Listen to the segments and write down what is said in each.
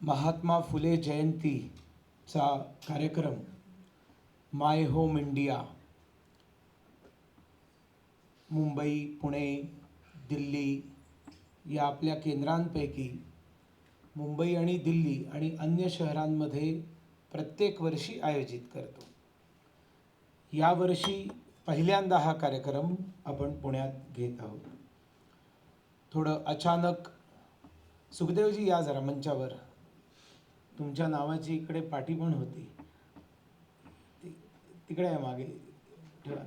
महात्मा फुले जयंतीचा कार्यक्रम माय home India Mumbai, Pune, Delhi या आपल्या केंद्रांपैकी मुंबई आणि दिल्ली आणि अन्य शहरांमध्ये प्रत्येक वर्षी आयोजित करतो। यावर्षी पहिल्यांदा हा कार्यक्रम आपण पुण्यात घेत आहोत। थोडं अचानक सुखदेवजी या जरा मंचावर, तुमच्या नावाची इकडे पाटी पण होती, तिकडे आहे मागे ठेवा,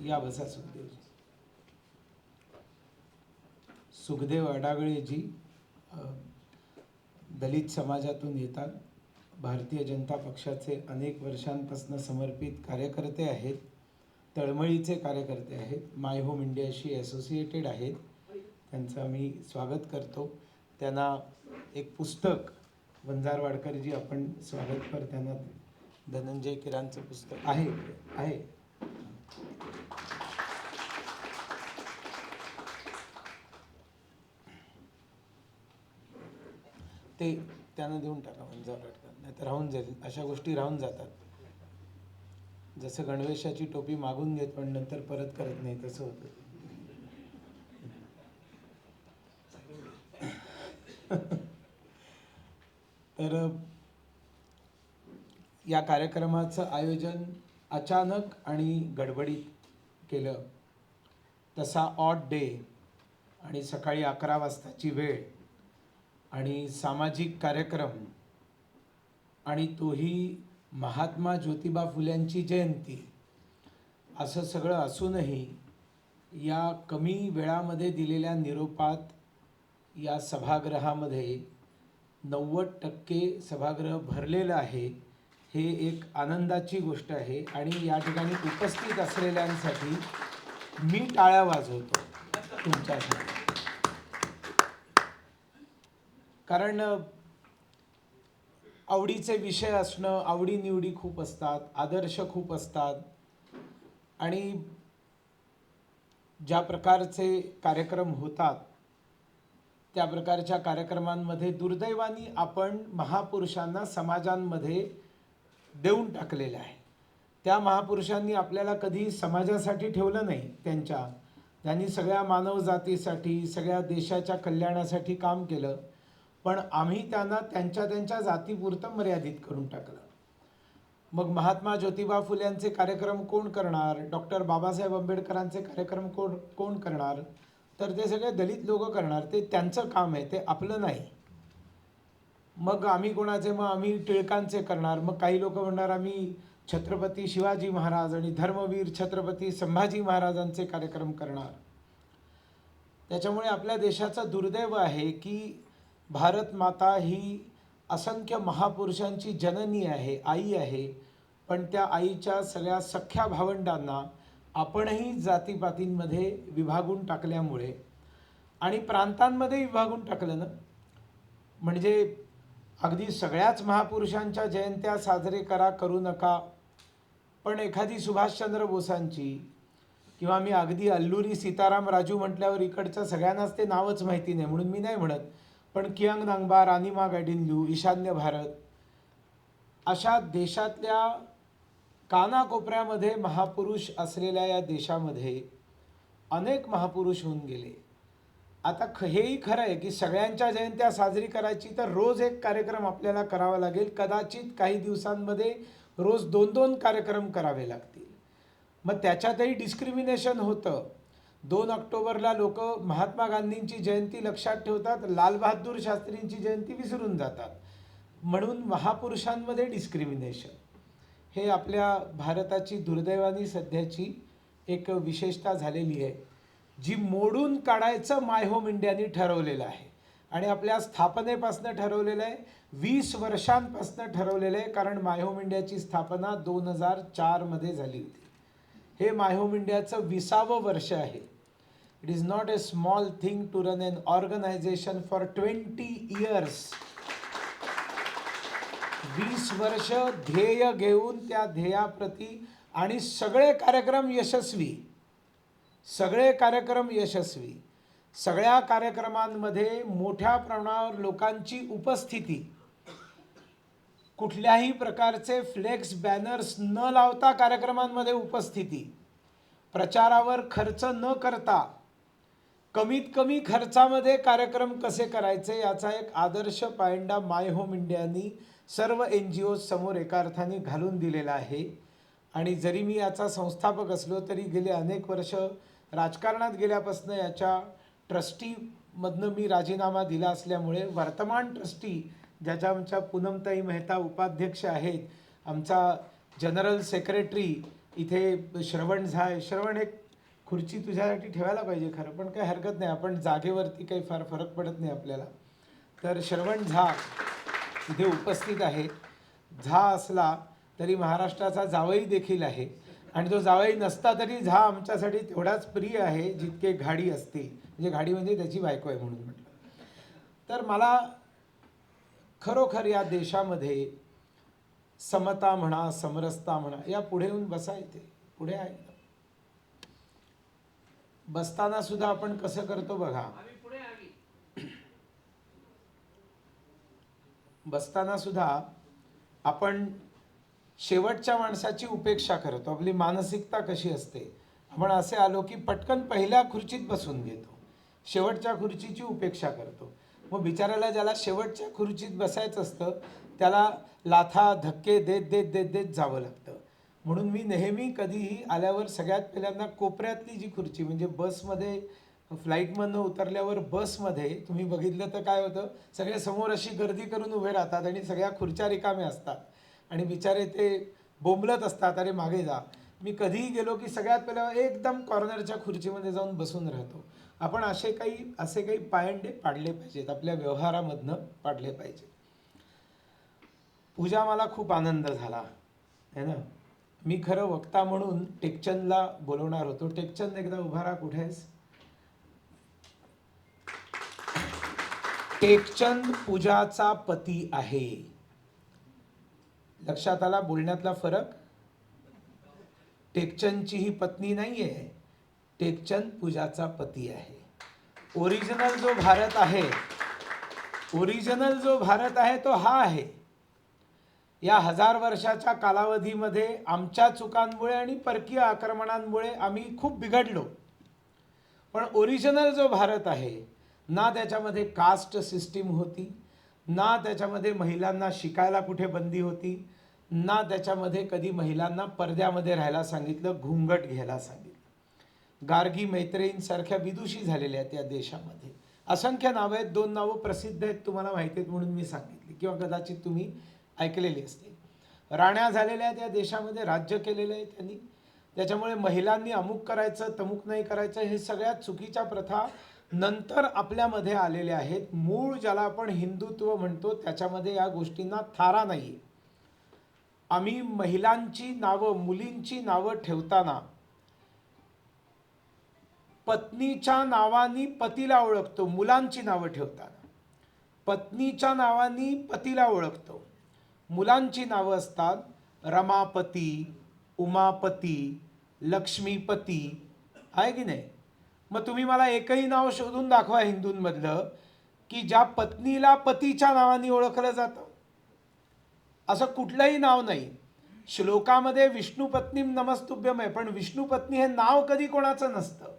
या बसा सुखदेवजी। सुखदेव अडागळेजी दलित समाजातून येतात, भारतीय जनता पक्षाचे अनेक वर्षांपासून समर्पित कार्यकर्ते आहेत, तळमळीचे कार्यकर्ते आहेत, माय होम इंडियाशी असोसिएटेड आहेत। त्यांचं मी स्वागत करतो। त्यांना एक पुस्तक वंजारवाडकरजी आपण स्वागत कर, त्यांना धनंजय किरांचं पुस्तक आहे ते त्यांना देऊन टाका वंजारवाडकर, नाही तर राहून जाईल, अशा गोष्टी राहून जातात। जसं गणवेशाची टोपी मागून घेत पण नंतर परत करत नाही, तसं होतं। तर या कार्यक्रमाचं आयोजन अचानक आणि गडबडीत केलं। तसा ऑड डे आणि सकाळी 11 वाजताची वेळ आणि सामाजिक कार्यक्रम आणि तोही महात्मा ज्योतिबा फुल्यांची जयंती, असं सगळं असूनही या कमी वेळामध्ये दिलेल्या निरोपात या सभागृहामध्ये 90% सभागृह भरलेलं आहे। हे एक आनंदाची गोष्ट आहे आणि या ठिकाणी उपस्थित असलेल्यांसाठी मी टाळ्या वाजवतो तुमच्यासाठी, कारण आवडीचे विषय असणं, आवडीनिवडी खूप असतात, आदर्श खूप असतात आणि ज्या प्रकारचे कार्यक्रम होतात त्या प्रकारच्या कार्यक्रमांमध्ये दुर्दैवाने आपण महापुरुषांना समाजांमध्ये देऊन टाकलेलं आहे। त्या महापुरुषांनी आपल्याला कधी समाजासाठी ठेवलं नाही, त्यांनी सगळ्या मानवजातीसाठी, सगळ्या देशाच्या कल्याणासाठी काम केलं, पण आम्ही त्यांना त्यांच्या जातीपुरतं मर्यादित करून टाकलं। मग महात्मा ज्योतिबा फुल्यांचे कार्यक्रम कोण करणार, डॉक्टर बाबासाहेब आंबेडकरांचे कार्यक्रम कोण करणार, तर ते सगळे दलित लोक करणार, ते त्यांचं काम आहे, ते आपलं नाही। मग आम्ही कोणाचे, मग आम्ही टिळकांचे करणार, मग काही लोक म्हणणार आम्ही छत्रपती शिवाजी महाराज आणि धर्मवीर छत्रपती संभाजी महाराजांचे कार्यक्रम करणार। त्याच्यामुळे आपल्या देशाचं दुर्दैव आहे की भारत माता ही असंख्य महापुरुषांची जननी आहे, आई आहे, पण त्या आईच्या सगळ्या सख्या भावंडांना आपणही जातीपातींमध्ये विभागून टाकल्यामुळे आणि प्रांतांमध्ये विभागून टाकलं ना, म्हणजे अगदी सगळ्याच महापुरुषांच्या जयंत्या साजरे करू नका, पण एखादी सुभाषचंद्र बोसांची किंवा मी अगदी अल्लुरी सीताराम राजू म्हटल्यावर इकडच्या सगळ्यांनाच ते नावच माहिती नाही म्हणून मी नाही म्हणत, पण कियांग नांगबा, रानिमा गॅडिन्ल्यू, ईशान्य भारत, अशा देशातल्या कानाकोपऱ्यामध्ये महापुरुष असलेल्या या देशामध्ये अनेक महापुरुष होऊन गेले। आता हेही खरं आहे की सगळ्यांच्या जयंत्या साजरी करायची तर रोज एक कार्यक्रम आपल्याला करावा लागेल, कदाचित काही दिवसांमध्ये रोज 2-2 कार्यक्रम करावे लागतील। मग त्याच्यातही डिस्क्रिमिनेशन होतं। 2 ऑक्टोबरला लोक महात्मा गांधींची जयंती लक्षात ठेवतात, लालबहादूर शास्त्रींची जयंती विसरून जातात, म्हणून महापुरुषांमध्ये डिस्क्रिमिनेशन हे आपल्या भारताची दुर्दैवानी सध्याची एक विशेषता झालेली आहे, जी मोडून काढायचं माय होम इंडियाने ठरवलेलं आहे आणि आपल्या स्थापनेपासून ठरवलेलं आहे, 20 वर्षांपासून ठरवलेलं आहे, कारण माय होम इंडियाची स्थापना 2004 मध्ये झाली होती। हे माय होम इंडियाचं 20वं वर्ष आहे। It is not a small thing to run an organization for 20 years। 20 वर्ष ध्येय घेऊन त्या ध्येयाप्रती आणि सगळे कार्यक्रम यशस्वी, सगळ्या कार्यक्रमांमध्ये मोठ्या प्रमाणावर लोकांची उपस्थिती, कुठल्याही प्रकारचे फ्लेक्स बॅनर्स न लावता कार्यक्रमांमध्ये उपस्थिती, प्रचारावर खर्च न करता कमीत कमी खर्चामध्ये कार्यक्रम कसे करायचे याचा एक आदर्श पायंडा माय होम इंडियानी सर्व NGO समोर एका अर्थाने घालून दिलेला आहे. आणि जरी मी याचा संस्थापक असलो तरी गेले अनेक वर्ष राजकारणात गेल्यापासून याच्या ट्रस्टीमधनं मी राजीनामा दिला असल्यामुळे वर्तमान ट्रस्टी ज्याच्या आमच्या पूनमताई मेहता उपाध्यक्ष आहेत, आमचा जनरल सेक्रेटरी इथे श्रवण झा आहे. श्रवण, एक खुर्ची तुझ्यासाठी ठेवायला पाहिजे खरं, पण काही हरकत नाही, आपण जागेवरती काही फार फरक पडत नाही आपल्याला. तर श्रवण झा इथे उपस्थित आहे. झा असला तरी महाराष्ट्राचा जावई देखील आहे, आणि तो जावई नसता तरी झा आमच्यासाठी तेवढाच प्रिय आहे जितके घाडी असते. म्हणजे घाडी म्हणजे त्याची बायको आहे म्हणून म्हटलं. तर मला खरोखर या देशामध्ये समता म्हणा, समरसता म्हणा, या पुढे येऊन बसा, येते पुढे आहे. बसताना सुद्धा आपण कसं करतो बघा, बसताना सुद्धा आपण शेवटच्या माणसाची उपेक्षा करतो. आपली मानसिकता कशी असते, आपण असे आलो की पटकन पहिल्या खुर्चीत बसून घेतो, शेवटच्या खुर्चीची उपेक्षा करतो. मग बिचाराला ज्याला शेवटच्या खुर्चीत बसायचं असतं त्याला लाथा धक्के देत देत देत देत जावं लागतं. म्हणून मी नेहमी कधीही आल्यावर सगळ्यात पहिल्यांदा कोपऱ्यातली जी खुर्ची, म्हणजे बसमध्ये फ्लाईटमधनं उतरल्यावर बसमध्ये तुम्ही बघितलं तर काय होतं, सगळे समोर अशी गर्दी करून उभे राहतात आणि सगळ्या खुर्च्या रिकाम्या असतात आणि बिचारे ते बोंबलत असतात, अरे मागे जा. मी कधीही गेलो की सगळ्यात पहिला एकदम कॉर्नरच्या खुर्चीमध्ये जाऊन बसून राहतो. आपण असे काही पायंडे पाडले पाहिजेत, आपल्या व्यवहारामधनं पाडले पाहिजे. पूजा, मला खूप आनंद झाला है ना. मी खरं वक्ता म्हणून टेकचंदला बोलवणार होतो. टेकचंद, एकदा उभा राहा. कुठे आहेस? टेकचंद पूजाचा पती आहे. लक्षात आला बोलण्यातला फरक? टेकचंदची ही पत्नी नाहीये, टेकचंद पूजाचा पती आहे. ओरिजिनल जो भारत आहे, ओरिजिनल जो भारत आहे तो हा आहे. या 1000 वर्षाच्या कालावधीमध्ये आमच्या चुकांमुळे आणि परकीय आक्रमणांमुळे आम्ही खूप बिघडलो. पण ओरिजिनल जो भारत आहे, ना त्याच्यामध्ये कास्ट सिस्टीम होती, ना त्याच्यामध्ये महिलांना शिकायला कुठे बंदी होती, ना त्याच्यामध्ये कधी महिलांना पडद्यामध्ये राहायला सांगितलं, घुंगट घ्यायला सांगितलं. गार्गी मैत्रेयींसारख्या विदुषी झालेल्या आहेत या देशामध्ये. असंख्य नावं आहेत, 2 नावं प्रसिद्ध आहेत, तुम्हाला माहिती आहेत म्हणून मी सांगितली, किंवा कदाचित तुम्ही ऐकलेली असते. राण्या झालेल्या आहेत या देशामध्ये, राज्य केलेलं आहे त्यांनी. त्याच्यामुळे महिलांनी अमुक करायचं तमुक नाही करायचं, हे सगळ्या चुकीच्या प्रथा नंतर आपल्यामध्ये आलेल्या आहेत. मूळ ज्याला आपण हिंदुत्व म्हणतो त्याच्यामध्ये या गोष्टींना थारा नाही. आम्ही महिलांची नावं, मुलींची नावं ठेवताना पत्नीच्या नावानी पतीला ओळखतो. मुलांची नावं ठेवताना पत्नीच्या नावानी पतीला ओळखतो. मुलांची नावं असतात रमापती, उमापती, लक्ष्मीपती, आहे की नाही. मग तुम्ही मला एकही नाव शोधून दाखवा हिंदूंमधलं की ज्या पत्नीला पतीच्या नावाने ओळखलं जातं. असं कुठलंही नाव नाही. श्लोकामध्ये विष्णुपत्नीम नमस्तुभ्यम आहे, पण विष्णुपत्नी हे नाव कधी कोणाचं नसतं.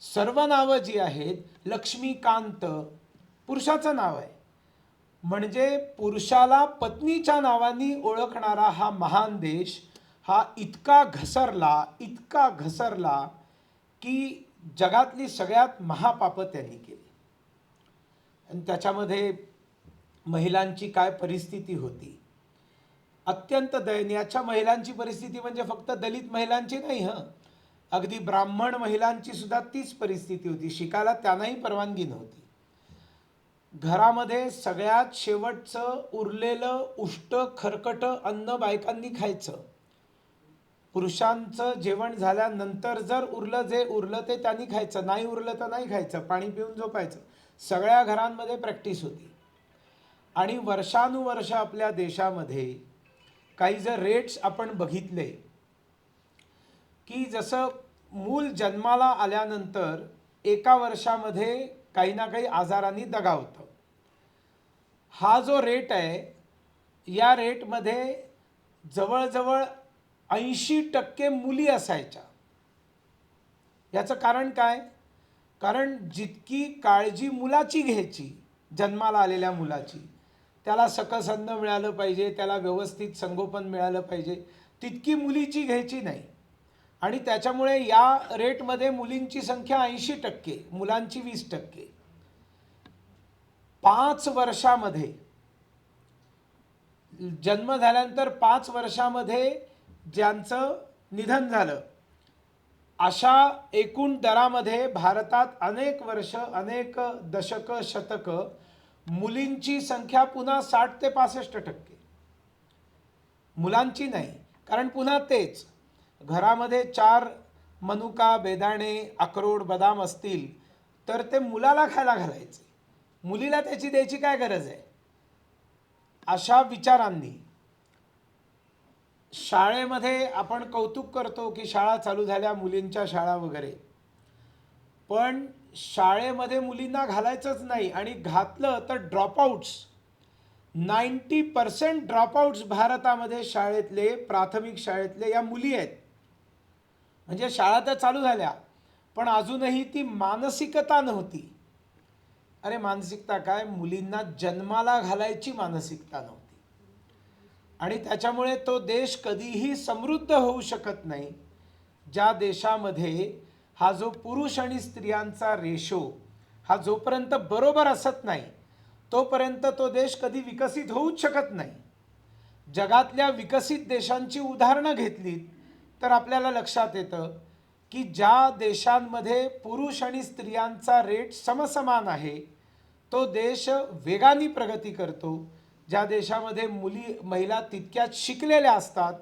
सर्व नावं जी आहेत, लक्ष्मीकांत पुरुषाचं नाव आहे. म्हणजे पुरुषाला पत्नीच्या नावाने ओळखणारा हा महान देश हा इतका घसरला की जगातली सगळ्यात महापापं त्यांनी केली. आणि त्याच्यामध्ये महिलांची काय परिस्थिती होती, अत्यंत दयनीय. महिलांची परिस्थिती म्हणजे फक्त दलित महिलांची नाही, अगदी ब्राह्मण महिलांची सुद्धा तीच परिस्थिती होती. शिकायला त्यांनाही परवानगी नव्हती. घरामध्ये सगळ्यात शेवटचं उरलेलं उष्ट खरकट अन्न बायकांनी खायचं. पुरुषांचं जेवण झाल्यानंतर जर जे उरलं ते त्यांनी खायचं, नाही उरलं तर नाही खायचं, पाणी पिऊन झोपायचं. सगळ्या घरांमध्ये प्रॅक्टिस होती. आणि वर्षानुवर्ष आपल्या देशामध्ये काही जर रेट्स आपण बघितले की जसं मूल जन्माला आल्यानंतर एका वर्षामध्ये काही ना काही आजारांनी दगावतं. हा जो रेट आहे, या रेटमध्ये जवळजवळ 80% मुली असायच्या. याचं कारण काय? कारण जितकी काळजी मुलाची घ्यायची, जन्माला आलेल्या मुलाची, त्याला सकस अन्न मिळालं पाहिजे, त्याला व्यवस्थित संगोपन मिळालं पाहिजे, तितकी मुलीची घ्यायची नाही. आणि त्याच्यामुळे या रेटमध्ये मुलींची संख्या 80%, मुलांची 20%. 5 वर्षामध्ये, जन्म झाल्यानंतर 5 वर्षामध्ये ज्यांचं निधन झालं, अशा एकूण दरामध्ये भारतात अनेक वर्ष, अनेक दशकं, शतकं मुलींची संख्या पुन्हा 60 ते 65%, मुलांची नाही. कारण पुन्हा तेच, घरामध्ये 4 मनुका, बेदाणे, अक्रोड, बदाम असतील तर ते मुलाला खायला घालायचे, मुलीला त्याची द्यायची काय गरज आहे? अशा विचारांनी शाळेमध्ये आपण कौतुक करतो की शाळा चालू झाल्या, मुलींच्या शाळा वगैरे, पण शाळेमध्ये मुलींना घालायचंच नाही. आणि घातलं तर ड्रॉपआउट्स, 90% ड्रॉपआउट्स भारतामध्ये शाळेतले, प्राथमिक शाळेतले या मुली आहेत. म्हणजे शाळा तर चालू झाल्या, पण अजूनही ती मानसिकता नव्हती. अरे मानसिकता काय, मुलींना जन्माला घालायची मानसिकता नव्हती. आणि त्याच्यामुळे तो देश कधीही समृद्ध होऊ शकत नाही ज्या देशामध्ये हा जो पुरुष आणि स्त्रियांचा रेशो हा जोपर्यंत बरोबर असत नाही, तोपर्यंत तो देश कधी विकसित होऊच शकत नाही. जगातल्या विकसित देशांची उदाहरणं घेतलीत तर आपल्याला लक्षात येतं की ज्या देशांमध्ये पुरुष आणि स्त्रियांचा रेट समसमान आहे, तो देश वेगाने प्रगती करतो. ज्या देशामध्ये महिला तितक्याच शिकलेल्या असतात,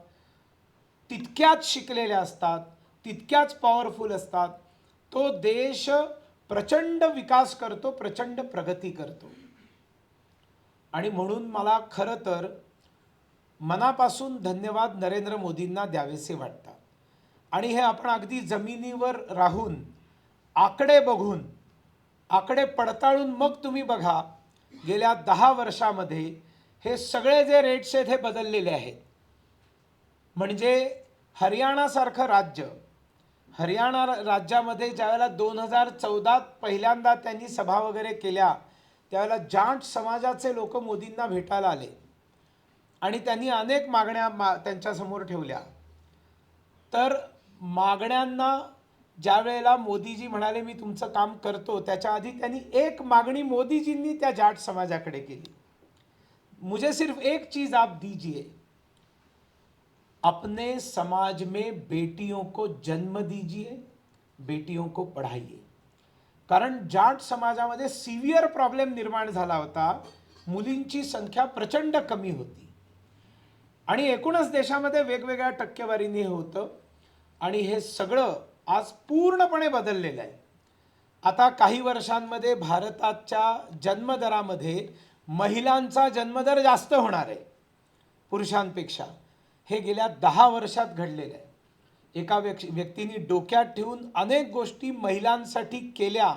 तितक्याच पॉवरफुल असतात, तो देश प्रचंड विकास करतो, प्रचंड प्रगती करतो. आणि म्हणून मला खरं तर मनापासून धन्यवाद नरेंद्र मोदींना द्यावेसे वाटतात. आणि हे आपण अगदी जमिनीवर राहून, आकडे बघून, आकडे पडताळून मग तुम्ही बघा, गेल्या 10 वर्षामध्ये हे सगळे जे रेट्स आहेत हे बदललेले आहेत. म्हणजे हरियाणासारखं राज्य, हरियाणा राज्यामध्ये ज्यावेळेला 2014 पहिल्यांदा त्यांनी सभा वगैरे केल्या, त्यावेळेला जाट समाजाचे लोक मोदींना भेटायला आले आणि त्यांनी अनेक मागण्या त्यांच्यासमोर ठेवल्या. तर मागण्यांना ज्यावेळेला मोदीजी म्हणाले मी तुमचं काम करतो, त्याच्या आधी त्यांनी एक मागणी मोदीजींनी त्या जाट समाजाकडे केली. मुझे सिर्फ एक चीज आप दीजिए, अपने समाज में बेटियों को जन्म दीजिए, बेटियों को पढ़ाइए. कारण जाट समाजामध्ये सिव्हिअर प्रॉब्लेम निर्माण झाला होता, मुलींची संख्या प्रचंड कमी होती आणि एकूणच देशामध्ये वेगवेगळ्या टक्केवारीने होतं. आणि हे सगळं आज पूर्णपणे बदललेलं आहे. आता काही वर्षांमध्ये भारताच्या जन्मदरामध्ये महिलांचा जन्मदर जास्त होणार आहे पुरुषांपेक्षा. हे गेल्या 10 वर्षात घडलेलं आहे. एका व्यक्तीने डोक्यात ठेवून अनेक गोष्टी महिलांसाठी केल्या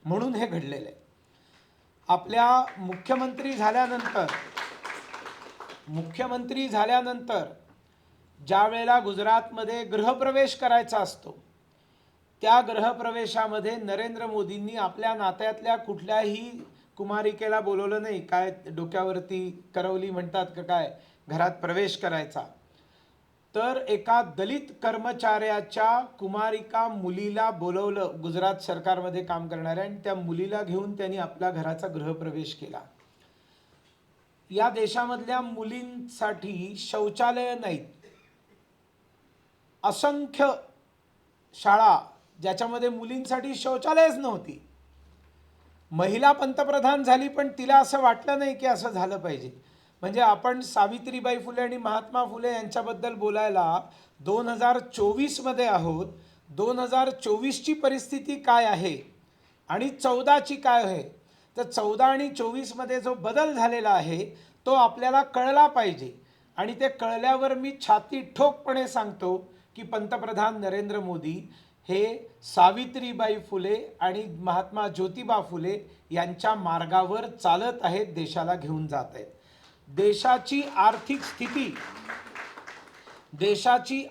म्हणून हे घडलेलं आहे. आपल्या मुख्यमंत्री झाल्यानंतर ज्या वेळेला गुजरातमध्ये गृहप्रवेश करायचा असतो, त्या गृहप्रवेशामध्ये नरेंद्र मोदींनी आपल्या नात्यातल्या कुठल्याही कुमारिकेला बोलवलं नाही. काय डोक्यावरती करवली म्हणतात का काय, घरात प्रवेश करायचा, तर एका दलित कर्मचाऱ्याच्या कुमारिका मुलीला बोलवलं गुजरात सरकारमध्ये काम करणाऱ्या, आणि त्या मुलीला घेऊन त्यांनी आपल्या घराचा गृहप्रवेश केला. या देशामधल्या मुलींसाठी शौचालय नाहीत, असंख्य शाळा ज्याच्यामध्ये मुलींसाठी शौचालयच नव्हती. महिला पंतप्रधान झाली पण तिला असं वाटलं नाही की असं झालं पाहिजे. म्हणजे आपण सावित्रीबाई फुले आणि महात्मा फुले यांच्याबद्दल बोलायला 2024 मध्ये आहोत. 2024ची परिस्थिती काय आहे आणि 14ची काय आहे, तर 14 आणि 24 मध्ये जो बदल झालेला आहे तो आपल्याला कळला पाहिजे. आणि ते कळल्यावर मी छाती ठोकपणे सांगतो की पंतप्रधान नरेंद्र मोदी हे सावित्रीबाई फुले आणि महात्मा ज्योतिबा फुले यांच्या मार्गावर चालत आहेत, देशाला घेऊन जात आहेत. देशाची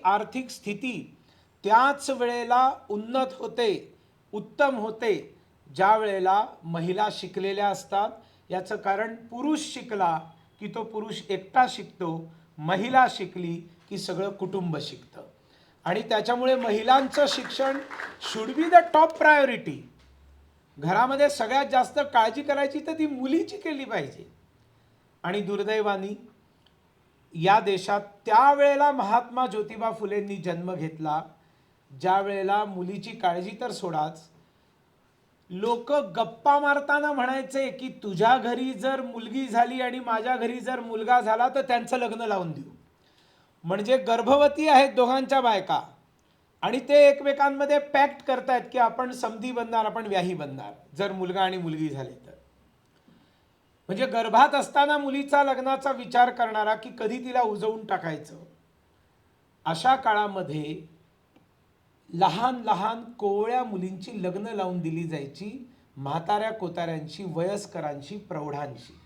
आर्थिक स्थिती त्याच वेळेला उन्नत होते, उत्तम होते, ज्या वेळेला महिला शिकलेल्या असतात. याचं कारण पुरुष शिकला की तो पुरुष एकटा शिकतो, महिला शिकली की सगळं कुटुंब शिकतं. आणि त्याच्यामुळे महिलांचं शिक्षण should be the top priority. घरामध्ये सगळ्यात जास्त काळजी करायची तर ती मुलीची केली पाहिजे. आणि दुर्दैवाने या देशात त्यावेळेला महात्मा ज्योतिबा फुलेंनी जन्म घेतला, ज्या वेळेला मुलीची काळजी तर सोडाच, लोक गप्पा मारताना म्हणायचे की तुझ्या घरी जर मुलगी झाली आणि माझ्या घरी जर मुलगा झाला तर त्यांचं लग्न लावून देऊ. म्हणजे गर्भवती आहेत दोघांच्या बायका आणि ते एकमेकांमध्ये पॅक्ट करतायत की आपण समधी बनणार, आपण व्याही बनणार जर मुलगा आणि मुलगी झाले तर. म्हणजे गर्भात असताना मुलीचा लग्नाचा विचार करणारा की कधी तिला उजवून टाकायचं. अशा काळामध्ये लहान लहान कोवळ्या मुलींची लग्न लावून दिली जायची, म्हाताऱ्या कोताऱ्यांशी, वयस्करांशी, प्रौढांशी.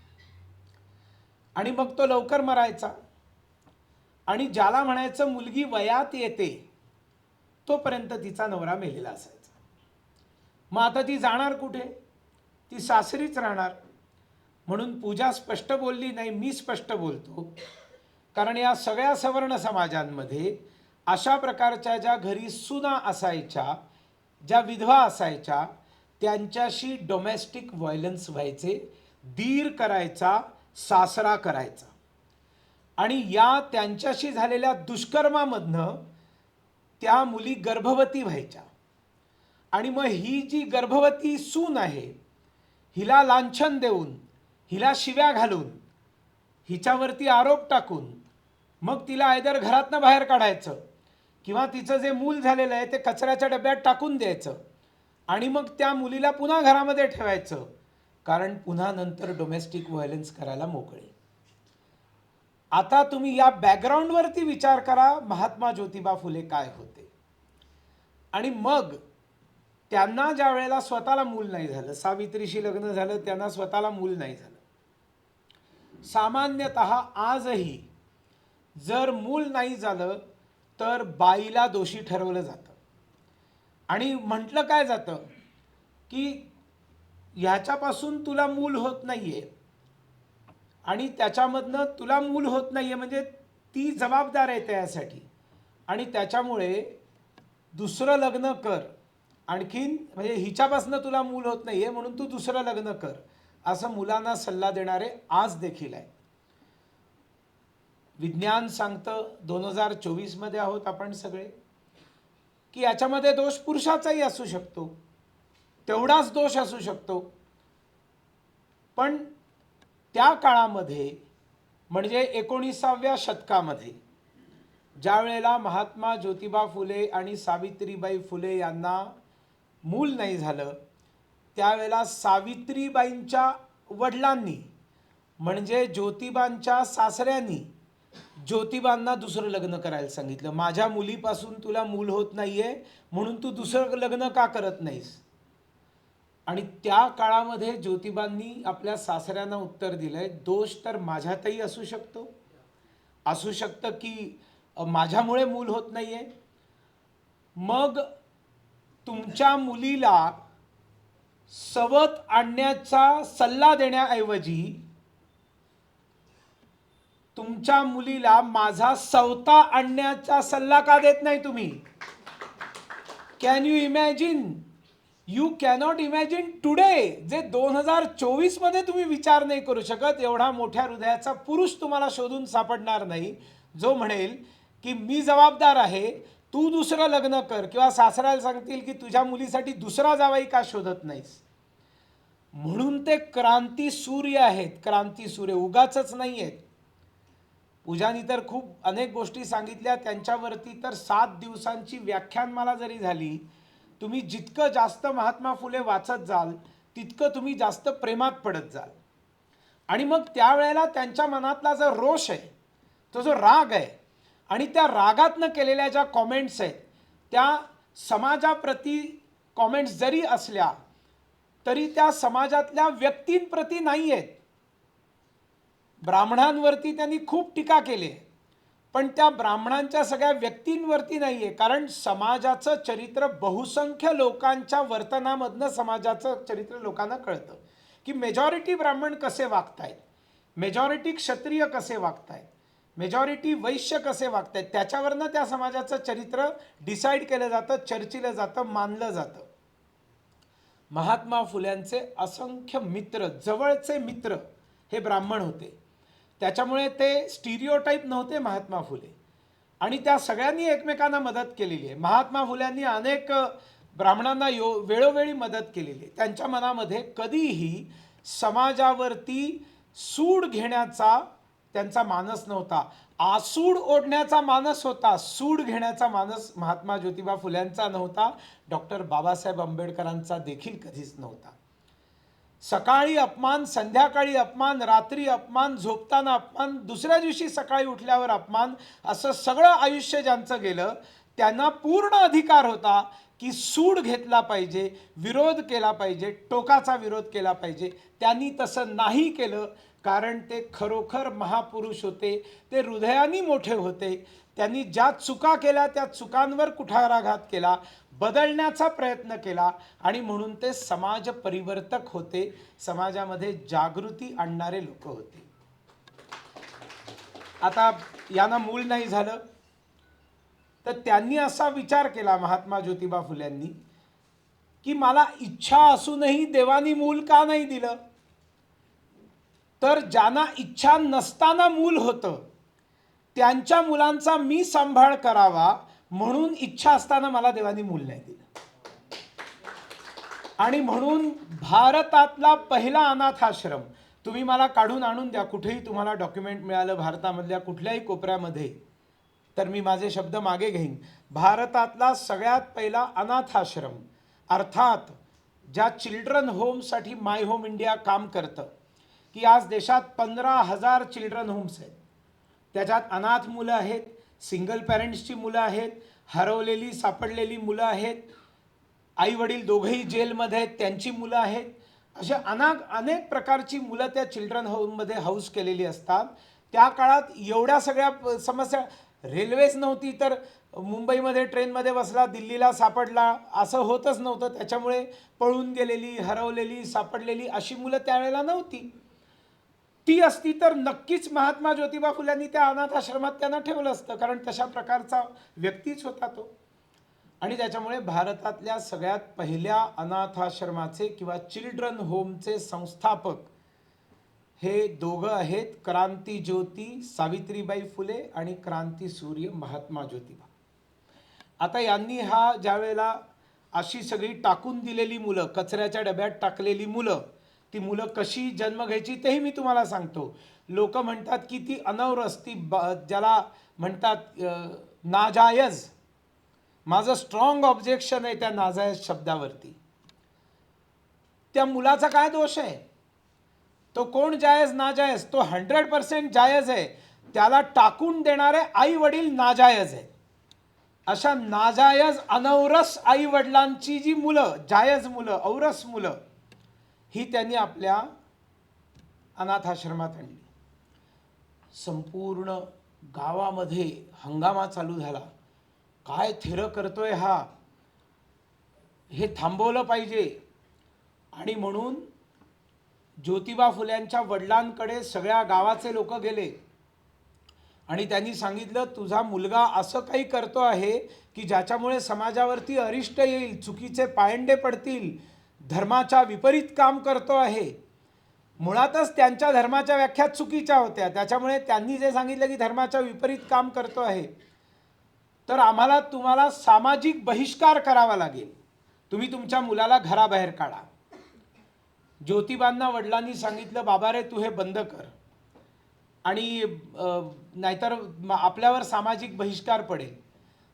आणि मग तो लवकर मरायचा. आणि ज्याला म्हणायचं मुलगी वयात येते तोपर्यंत तिचा नवरा मेलेला असायचा. मग आता ती जाणार कुठे? ती सासरीच राहणार. म्हणून पूजा स्पष्ट बोलली नाही, मी स्पष्ट बोलतो. कारण या सगळ्या सवर्ण समाजांमध्ये अशा प्रकारच्या ज्या घरी सुना असायच्या, ज्या विधवा असायच्या, त्यांच्याशी डोमेस्टिक व्हायलन्स व्हायचे. दीर करायचा, सासरा करायचा. आणि या त्यांच्याशी झालेल्या दुष्कर्मामधनं त्या मुली गर्भवती व्हायच्या. आणि मग ही जी गर्भवती सून आहे, हिला लांछन देऊन, हिला शिव्या घालून, हिच्यावरती आरोप टाकून मग तिला आयदर घरातनं बाहेर काढायचं किंवा तिचं जे मूल झालेलं आहे ते कचऱ्याच्या डब्यात टाकून द्यायचं आणि मग त्या मुलीला पुन्हा घरामध्ये ठेवायचं, कारण पुन्हा नंतर डोमेस्टिक व्हायलन्स करायला मोकळे. आता तुम्ही या बॅकग्राऊंडवरती विचार करा, महात्मा ज्योतिबा फुले काय होते. आणि मग त्यांना ज्या वेळेला स्वतःला मूल नाही झालं, सावित्रीशी लग्न झालं, त्यांना स्वतःला मूल नाही झालं. सामान्यतः आजही जर मूल नाही झालं तर बाईला दोषी ठरवलं जातं आणि म्हटलं काय जातं की ह्याच्यापासून तुला मूल होत नाहीये आणि त्याच्यामधनं तुला मूल होत नाहीये म्हणजे ती जबाबदार आहे त्यासाठी आणि त्याच्यामुळे दुसरं लग्न कर, आणखीन म्हणजे हिच्यापासून तुला मूल होत नाहीये म्हणून तू दुसरं लग्न कर, असं मुलांना सल्ला देणारे आज देखील आहे. विज्ञान सांगतं, 2024 मध्ये आहोत आपण सगळे, की याच्यामध्ये दोष पुरुषाचाही असू शकतो, तेवढाच दोष असू शकतो. पण त्या काळामध्ये म्हणजे 19व्या शतकामध्ये ज्या वेळेला महात्मा ज्योतिबा फुले आणि सावित्रीबाई फुले यांना मूल नाही झालं, त्यावेळेला सावित्रीबाईंच्या वडिलांनी म्हणजे ज्योतिबांच्या सासऱ्यांनी ज्योतिबांना दुसरं लग्न करायला सांगितलं. माझ्या मुलीपासून तुला मूल होत नाहीये म्हणून तू दुसरं लग्न का करत नाहीस. आणि त्या काळामध्ये ज्योतिबांनी आपल्या सासऱ्यांना उत्तर दिलंय, दोष तर माझ्यातही असू शकतो, असू शकतं की माझ्यामुळे मूल होत नाहीये. मग तुमच्या मुलीला सवत आणण्याचा सल्ला देण्याऐवजी तुमच्या मुलीला माझा सवता आणण्याचा सल्ला का देत नाही तुम्ही? Can you imagine? You cannot imagine today, जे 2024 मध्ये तुम्ही विचार नाही करू शकत. एवढा मोठ्या हृदयाचा पुरुष तुम्हाला शोधून सापडणार नाही जो म्हणेल की मी जबाबदार आहे, तू दुसरं लग्न कर, किंवा सासऱ्याला सांगतील की तुझ्या मुलीसाठी दुसरा जावई का शोधत नाहीस. म्हणून ते क्रांती सूर्य आहेत, क्रांती सूर्य उगाचच नाही आहेत. पूजानी तर खूप अनेक गोष्टी सांगितल्या, त्यांच्यावरती तर 7 दिवसांची व्याख्यानमाला जरी झाली. तुम्ही जितकं जास्त महात्मा फुले वाचत जाल तितकं तुम्ही जास्त प्रेमात पडत जाल. आणि मग त्यावेळेला त्यांच्या मनातला जो रोष आहे, तो जो राग आहे, आणि त्या रागातनं केलेल्या ज्या कॉमेंट्स आहेत त्या समाजाप्रती कॉमेंट्स जरी असल्या तरी त्या समाजातल्या व्यक्तींप्रती नाही आहेत. ब्राह्मणांवरती त्यांनी खूप टीका केली आहे, पण त्या ब्राह्मणांच्या सगळ्या व्यक्तींवरती नाही आहे. कारण समाजाचं चरित्र, बहुसंख्य लोकांच्या वर्तनामधनं समाजाचं चरित्र लोकांना कळतं की मेजॉरिटी ब्राह्मण कसे वागतायत, मेजॉरिटी क्षत्रिय कसे वागतायत, मेजॉरिटी वैश्य कसे वागतायत, त्याच्यावरनं त्या समाजाचं चरित्र डिसाईड केलं जातं, चर्चिलं जातं, मानलं जातं. महात्मा फुल्यांचे असंख्य मित्र, जवळचे मित्र हे ब्राह्मण होते. त्याच्यामुळे ते स्टिरियोटाईप नव्हते महात्मा फुले, आणि त्या सगळ्यांनी एकमेकांना मदत केलेली आहे. महात्मा फुल्यांनी अनेक ब्राह्मणांना वेळोवेळी मदत केलेली आहे. त्यांच्या मनामध्ये कधीही समाजावरती सूड घेण्याचा त्यांचा मानस नव्हता. आसूड ओढण्याचा मानस होता, सूड घेण्याचा मानस महात्मा ज्योतिबा फुल्यांचा नव्हता. डॉक्टर बाबासाहेब आंबेडकरांचा देखील कधीच नव्हता. सकाळी अपमान, संध्याकाळी अपमान, रात्री अपमान, झोपताना अपमान, दुसऱ्या दिवशी सकाळी उठल्यावर अपमान, असं सगळं आयुष्य ज्यांचं गेलं त्यांना पूर्ण अधिकार होता की सूड घेतला पाहिजे, विरोध केला पाहिजे, टोकाचा विरोध केला पाहिजे. त्यांनी तसं नाही केलं, कारण ते खरोखर महापुरुष होते. ते हृदयाने मोठे होते. त्यांनी ज्या चुका केल्या त्या चुकांवर कुठाराघात केला, बदलण्याचा प्रयत्न केला, आणि म्हणून ते समाज परिवर्तक होते, समाजामध्ये जागृती आणणारे लोक होते. आता यांना मूल नाही झालं तर त्यांनी असा विचार केला महात्मा ज्योतिबा फुल्यांनी की मला इच्छा असूनही देवानी मूल का नाही दिलं. तर ज्यांना इच्छा नसताना मूल होतं त्यांच्या मुलांचा मी सांभाळ करावा म्हणून इच्छा असताना मला देवानी मूल नाही दिलं. आणि म्हणून भारतातला पहिला अनाथ आश्रम, तुम्ही मला काढून आणून द्या कुठेही तुम्हाला डॉक्युमेंट मिळालं भारतामधल्या कुठल्याही कोपऱ्यामध्ये, तर मी माझे शब्द मागे घेईन. भारतातला सगळ्यात पहिला अनाथ आश्रम, अर्थात ज्या चिल्ड्रन होमसाठी माय होम इंडिया काम करतं, की आज देशात 15,000 चिल्ड्रन होम्स आहेत. त्याच्यात अनाथ मुलं आहेत, सिंगल पॅरेंट्सची मुलं आहेत, हरवलेली सापडलेली मुलं आहेत, आई वडील दोघेही जेलमध्ये आहेत त्यांची मुलं आहेत. अशा अनेक प्रकारची मुलं त्या चिल्ड्रन होममध्ये हाऊस केलेली असतात. त्या काळात एवढ्या सगळ्या समस्या, रेल्वेच नव्हती तर मुंबईमध्ये ट्रेनमध्ये बसला, दिल्लीला सापडला, असं होतच नव्हतं. त्याच्यामुळे पळून गेलेली, हरवलेली, सापडलेली अशी मुलं त्यावेळेला नव्हती. ती असती तर नक्कीच महात्मा ज्योतिबा फुल्यांनी त्या अनाथ आश्रमात त्यांना ठेवलं असतं, कारण तशा प्रकारचा व्यक्तीच होता तो. आणि त्याच्यामुळे भारतातल्या सगळ्यात पहिल्या अनाथ आश्रमाचे किंवा चिल्ड्रन होमचे संस्थापक हे दोघं आहेत, क्रांती ज्योती सावित्रीबाई फुले आणि क्रांती सूर्य महात्मा ज्योतिबा. आता यांनी हा ज्यावेळेला अशी सगळी टाकून दिलेली मुलं, कचऱ्याच्या डब्यात टाकलेली मुलं, ती मुलं कशी जन्म घ्यायची तेही मी तुम्हाला सांगतो. लोक म्हणतात की ती अनौरस, ती ज्याला म्हणतात नाजायज. माझं स्ट्रॉंग ऑब्जेक्शन आहे त्या नाजायज शब्दावरती. त्या मुलाचा काय दोष आहे? तो कोण जायज नाजायज? तो 100% जायज आहे. त्याला टाकून देणारे आई वडील नाजायज आहेत. अशा नाजायज अनौरस आई वडिलांची जी मुलं, जायज मुलं, औरस मुलं, ही त्यांनी आपल्या अनाथ आश्रमात आणली. संपूर्ण गावामध्ये हंगामा चालू झाला. काय थिरं करतोय हा, हे थांबवलं पाहिजे. आणि म्हणून ज्योतिबा फुल्यांच्या वडिलांकडे सगळ्या गावाचे लोक गेले आणि त्यांनी सांगितलं, तुझा मुलगा असं काही करतो आहे की ज्याच्यामुळे समाजावरती अरिष्ट येईल, चुकीचे पायंडे पडतील, धर्माच्या विपरीत काम करतो आहे. मुळातच त्यांच्या धर्माच्या व्याख्या चुकीच्या होत्या. त्याच्यामुळे त्यांनी जे सांगितलं की धर्माच्या विपरीत काम करतो आहे, तर आम्हाला तुम्हाला सामाजिक बहिष्कार करावा लागेल, तुम्ही तुमच्या मुलाला घराबाहेर काढा. ज्योतिबांना वडिलांनी सांगितलं, बाबा रे तू हे बंद कर, आणि नाहीतर आपल्यावर सामाजिक बहिष्कार पडेल.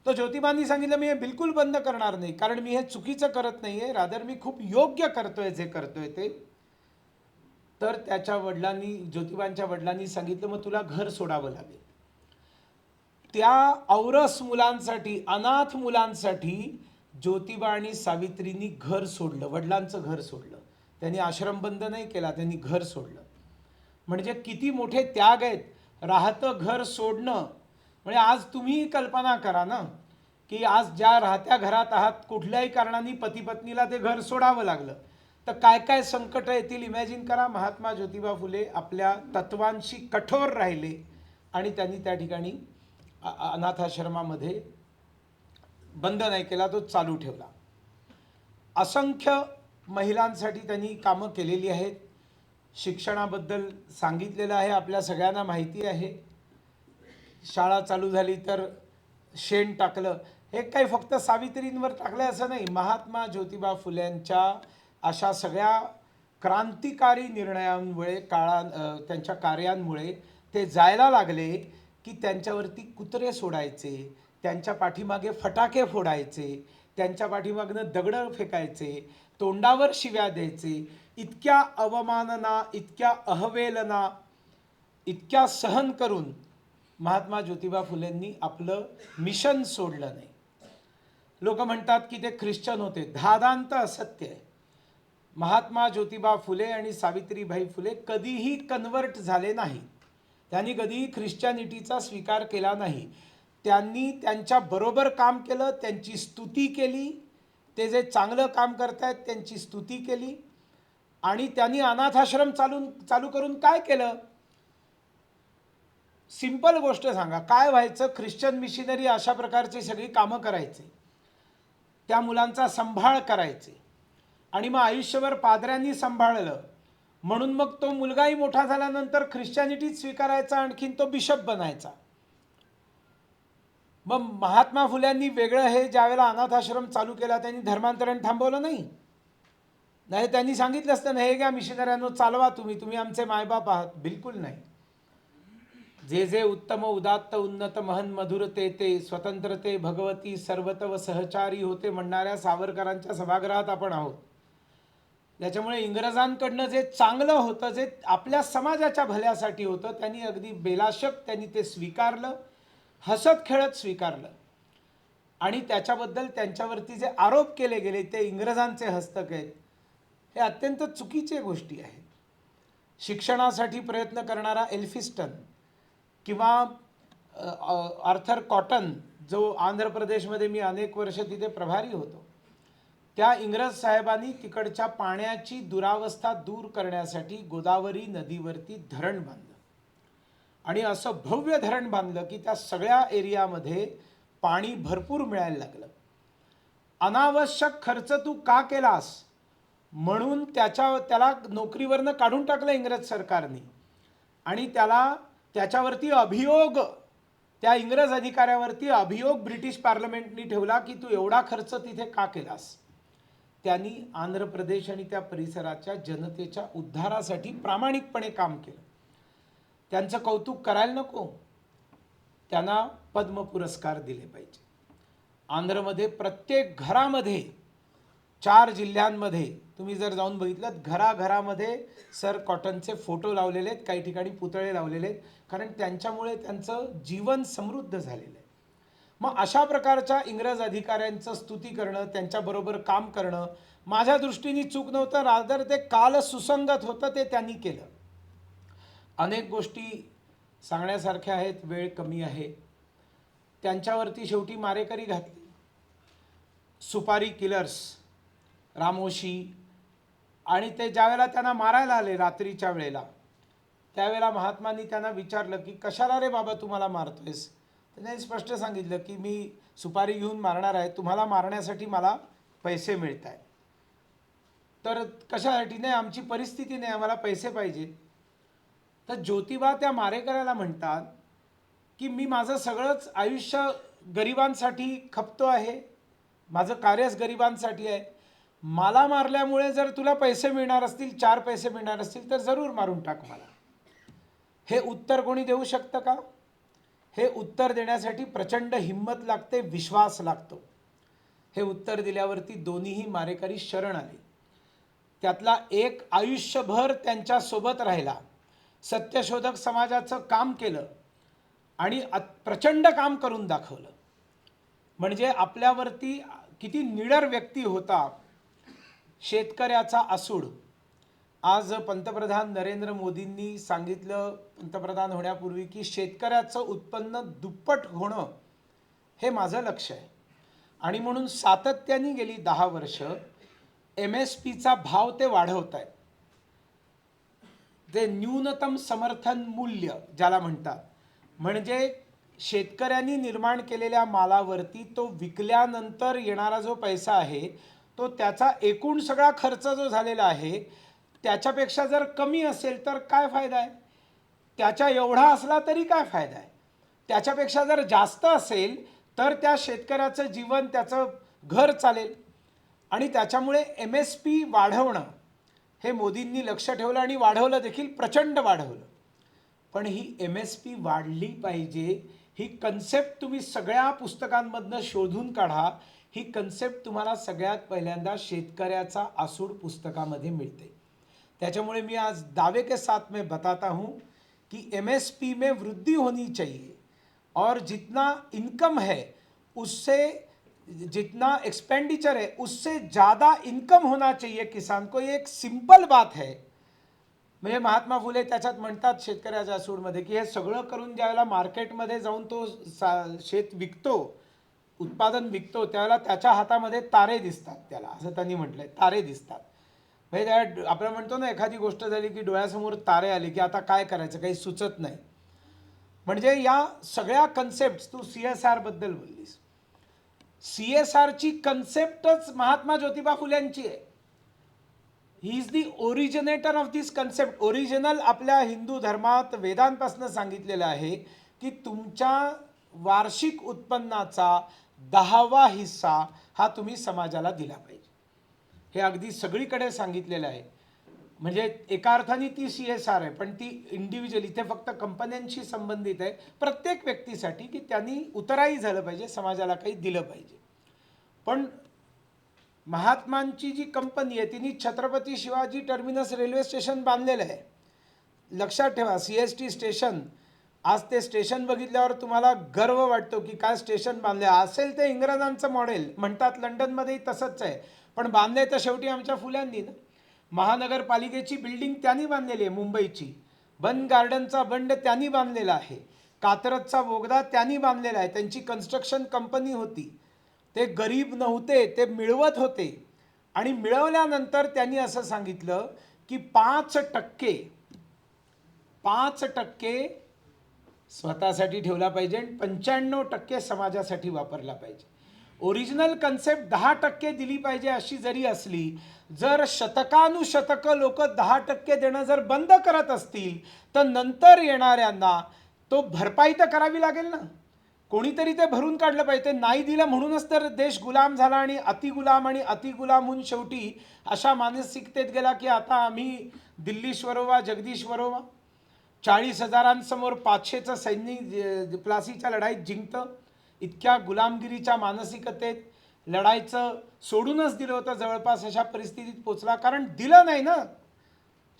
तर ज्योतिबांनी सांगितलं, मी हे बिलकुल बंद करणार नाही, कारण मी हे चुकीचं करत नाही आहे, रादर मी खूप योग्य करतोय जे करतोय ते. तर त्याच्या वडिलांनी, ज्योतिबांच्या वडिलांनी सांगितलं, मग तुला घर सोडावं लागेल. त्या औरस मुलांसाठी, अनाथ मुलांसाठी ज्योतिबा आणि सावित्रींनी घर सोडलं, वडिलांचं घर सोडलं. त्यांनी आश्रम बंद नाही केला, त्यांनी घर सोडलं. म्हणजे किती मोठे त्याग आहेत. राहतं घर सोडणं म्हणजे आज तुम्ही कल्पना करा ना, की आज ज्या राहत्या घरात आहात कुठल्याही कारणाने पती पत्नीला ते घर सोडावं लागलं तर काय काय संकट येतील इमॅजिन करा. महात्मा ज्योतिबा फुले आपल्या तत्वांशी कठोर राहिले आणि त्यांनी त्या ठिकाणी अनाथाश्रमामध्ये बंद नाही केला, तो चालू ठेवला. असंख्य महिलांसाठी त्यांनी कामं केलेली आहेत. शिक्षणाबद्दल सांगितलेलं आहे, आपल्या सगळ्यांना माहिती आहे. शाळा चालू झाली तर शेण टाकलं, हे काही फक्त सावित्रींवर टाकलं असं नाही. महात्मा ज्योतिबा फुल्यांच्या अशा सगळ्या क्रांतिकारी निर्णयांमुळे त्यांच्या कार्यांमुळे ते जायला लागले की त्यांच्यावरती कुत्रे सोडायचे, त्यांच्या पाठीमागे फटाके फोडायचे, त्यांच्या पाठीमागनं दगडं फेकायचे, तोंडावर शिव्या द्यायचे. इतक्या अवमानना, इतक्या अहवेलना, इतक्या सहन करून महात्मा ज्योतिबा फुलेंनी आपलं मिशन सोडलं नाही. लोक म्हणतात की ते ख्रिश्चन होते, धादांत असत्य आहे. महात्मा ज्योतिबा फुले आणि सावित्रीबाई फुले कधीही कन्वर्ट झाले नाही. त्यांनी कधीही ख्रिश्चॅनिटीचा स्वीकार केला नाही. त्यांनी त्यांच्या बरोबर काम केलं, त्यांची स्तुती केली, ते जे चांगलं काम करतायत त्यांची स्तुती केली. आणि त्यांनी अनाथाश्रम चालू करून काय केलं? सिंपल गोष्ट सांगा, काय व्हायचं? ख्रिश्चन मिशनरी अशा प्रकारची सगळी कामं करायचे, त्या मुलांचा सांभाळ करायचे आणि मग आयुष्यभर पादऱ्यांनी सांभाळलं म्हणून मग तो मुलगाही मोठा झाल्यानंतर ख्रिश्चॅनिटीच स्वीकारायचा, आणखीन तो बिशप बनायचा. मग महात्मा फुल्यांनी वेगळं हे ज्यावेळेला अनाथाश्रम चालू केला त्यांनी धर्मांतरण थांबवलं नाही. नाही त्यांनी सांगितलं असतं ना, हे घ्या मिशनऱ्यांनो चालवा, तुम्ही आमचे मायबाप आहात. बिलकुल नाही. जे जे उत्तम उदात्त उन्नत महन मधुर ते स्वतंत्रते भगवती सर्वतव सहचारी होते म्हणणाऱ्या सावरकरांच्या सभागृहात आपण आहोत. त्याच्यामुळे इंग्रजांकडनं जे चांगलं होतं, जे आपल्या समाजाच्या भल्यासाठी होतं, त्यांनी अगदी बेलाशक त्यांनी ते स्वीकारलं, हसत खेळत स्वीकारलं. आणि त्याच्याबद्दल त्यांच्यावरती जे आरोप केले गेले ते इंग्रजांचे हस्तक आहेत, हे अत्यंत चुकीचे गोष्टी आहेत. शिक्षणासाठी प्रयत्न करणारा एल्फिस्टन किंवा आर्थर कॉटन, जो आंध्र प्रदेशमध्ये मी अनेक वर्ष तिथे प्रभारी होतो, त्या इंग्रज साहेबांनी तिकडच्या पाण्याची दुरावस्था दूर करण्यासाठी गोदावरी नदीवरती धरण बांधलं. आणि असं भव्य धरण बांधलं की त्या सगळ्या एरियामध्ये पाणी भरपूर मिळायला लागलं. अनावश्यक खर्च तू का केलास म्हणून त्याला नोकरीवरनं काढून टाकलं इंग्रज सरकारने. आणि त्याच्यावरती अभियोग, त्या इंग्रज अधिकाऱ्यावरती अभियोग ब्रिटिश पार्लमेंटनी ठेवला की तू एवढा खर्च तिथे का केलास. त्यांनी आंध्र प्रदेश आणि त्या परिसराच्या जनतेच्या उद्धारासाठी प्रामाणिकपणे काम केलं. त्यांचं कौतुक करायला नको, त्यांना पद्म पुरस्कार दिले पाहिजे. आंध्रमध्ये प्रत्येक घरामध्ये, 4 जिल्ह्यांमध्ये तुम्ही जर जाऊन बघितलं, घराघरामध्ये सर कॉटनचे फोटो लावलेले आहेत, काही ठिकाणी पुतळे लावलेले आहेत, कारण त्यांच्यामुळे त्यांचं जीवन समृद्ध झालेलं आहे. मग अशा प्रकारच्या इंग्रज अधिकाऱ्यांचं स्तुती करणं, त्यांच्याबरोबर काम करणं माझ्या दृष्टीने चूक नव्हतं, रादर ते काल सुसंगत होतं, ते त्यांनी केलं. अनेक गोष्टी सांगण्यासारख्या आहेत, वेळ कमी आहे. त्यांच्यावरती शेवटी मारेकरी घातली. सुपारी किलर्स, रामोशी. आणि ते ज्यावेळेला त्यांना मारायला आले रात्रीच्या वेळेला, त्यावेळेला महात्मांनी त्यांना विचारलं की कशाला रे बाबा तुम्हाला मारतोयस. त्याने स्पष्ट सांगितलं की मी सुपारी घेऊन मारणार आहे, तुम्हाला मारण्यासाठी मला पैसे मिळत आहेत. तर कशासाठी? नाही, आमची परिस्थिती नाही, आम्हाला पैसे पाहिजे. तर ज्योतिबा त्या मारेकऱ्याला म्हणतात की मी माझं सगळंच आयुष्य गरिबांसाठी खपतो आहे, माझं कार्यच गरिबांसाठी आहे, मला मारल्यामुळे जर तुला पैसे मिळणार असतील, 4 पैसे मिळणार असतील तर जरूर मारून टाक मला. हे उत्तर कोणी देऊ शकतं का? हे उत्तर देण्यासाठी प्रचंड हिंमत लागते, विश्वास लागतो. हे उत्तर दिल्यावरती दोन्हीही मारेकरी शरण आले. त्यातला एक आयुष्यभर त्यांच्यासोबत राहिला, सत्यशोधक समाजाचं काम केलं आणि प्रचंड काम करून दाखवलं. म्हणजे आपल्यावरती किती निडर व्यक्ती होता, शेतकऱ्याचा आसूड. आज पंतप्रधान नरेंद्र मोदींनी सांगितलं पंतप्रधान होण्यापूर्वी की शेतकऱ्याचं उत्पन्न दुप्पट होणं हे माझं लक्ष्य आहे. आणि म्हणून सातत्याने गेली 10 वर्ष MSPचा भाव ते वाढवत आहेत. ते न्यूनतम समर्थन मूल्य ज्याला म्हणतात, म्हणजे शेतकऱ्यांनी निर्माण केलेल्या मालावरती तो विकल्यानंतर येणारा जो पैसा आहे तो त्याचा एकूण सगळा खर्च जो झालेला आहे त्याच्यापेक्षा जर कमी असेल तर काय फायदा आहे, त्याच्या एवढा असला तरी काय फायदा आहे, त्याच्यापेक्षा जर जास्त असेल तर त्या शेतकऱ्याचं जीवन, त्याचं घर चालेल. आणि त्याच्यामुळे MSP वाढवणं हे मोदींनी लक्ष ठेवलं आणि वाढवलं देखील, प्रचंड वाढवलं. पण ही MSP वाढली पाहिजे ही कन्सेप्ट तुम्ही सगळ्या पुस्तकांमधनं शोधून काढा. ही कन्सेप्ट तुम्हाला सगळ्यात पहिल्यांदा शेतकऱ्याचा आसूड पुस्तकामध्ये मिळते. त्याच्यामुळे मी आज दावे के साथ में बताता हूँ कि MSP में वृद्धि होनी चाहिए और जितना इनकम है उससे, जितना एक्सपेंडिचर है उससे ज़्यादा इनकम होना चाहिए किसान को. ये एक सिंपल बात है. म्हणजे महात्मा फुले त्याच्यात म्हणतात शेतकऱ्याच्या आसूडमध्ये की हे सगळं करून ज्यावेळेला मार्केटमध्ये जाऊन तो शेत विकतो, उत्पादन विकतो, त्यावेळेला त्याच्या हातामध्ये तारे दिसतात. त्याला असं त्यांनी म्हटलंय, तारे दिसतात. म्हणजे आपण म्हणतो ना, एखादी गोष्ट झाली की डोळ्यासमोर तारे आले की आता काय करायचं काही सुचत नाही. म्हणजे या सगळ्या कन्सेप्ट, तू CSR बद्दल बोललीस, CSRची कन्सेप्टच महात्मा ज्योतिबा फुल्यांची आहे. He is the originator of this concept. Original आपल्या हिंदू धर्मात वेदांपासून सांगितलेलं आहे की तुमच्या वार्षिक उत्पन्नाचा 10वा हिस्सा हा तुम्ही समाजाला दिला पाहिजे. हे अगदी सगळीकडे सांगितलेलं आहे. म्हणजे एका अर्थाने ती CSR आहे, पण ती इंडिव्हिज्युअल, इथे फक्त कंपन्यांशी संबंधित आहे, प्रत्येक व्यक्तीसाठी, की त्यांनी उतराई झालं पाहिजे, समाजाला काही दिलं पाहिजे. पण महात्मांची जी कंपनी आहे तिने Chhatrapati Shivaji terminus railway station बांधलेलं आहे. लक्षात ठेवा, CST स्टेशन. आज ते स्टेशन बघितल्यावर तुम्हाला गर्व वाटतो की काय स्टेशन बांधले असेल. ते इंग्रजांचं मॉडेल म्हणतात, लंडनमध्येही तसंच आहे, पण बांधले तर शेवटी आमच्या फुल्यांनी ना. महानगरपालिकेची बिल्डिंग त्यांनी बांधलेली आहे, मुंबईची. बन गार्डनचा बंड त्यांनी बांधलेला आहे. कात्रजचा बोगदा त्यांनी बांधलेला आहे. त्यांची कन्स्ट्रक्शन कंपनी होती. ते गरीब नव्हते, ते मिळवत होते. आणि मिळवल्यानंतर त्यांनी असं सांगितलं की 5% स्वतःसाठी ठेवला पाहिजे आणि 95% समाजासाठी वापरला पाहिजे. ओरिजिनल कन्सेप्ट 10% दिली पाहिजे अशी जरी असली, जर शतकानुशतक लोक 10% देणं जर बंद करत असतील तर नंतर येणाऱ्यांना तो भरपाई तर करावी लागेल ना. कोणीतरी ते भरून काढलं पाहिजे. नाही दिलं म्हणूनच तर देश गुलाम झाला आणि अतिगुलाम आणि अतिगुलामहून शेवटी अशा मानसिकतेत गेला की आता आम्ही दिल्लीश्वरोवा जगदीश्वरोवा. 40,000 500चं सैन्य प्लासीच्या लढाईत जिंकतं. इतक्या गुलामगिरीच्या मानसिकतेत लढायचं सोडूनच दिलं होतं जवळपास, अशा परिस्थितीत पोचला. कारण दिलं नाही ना,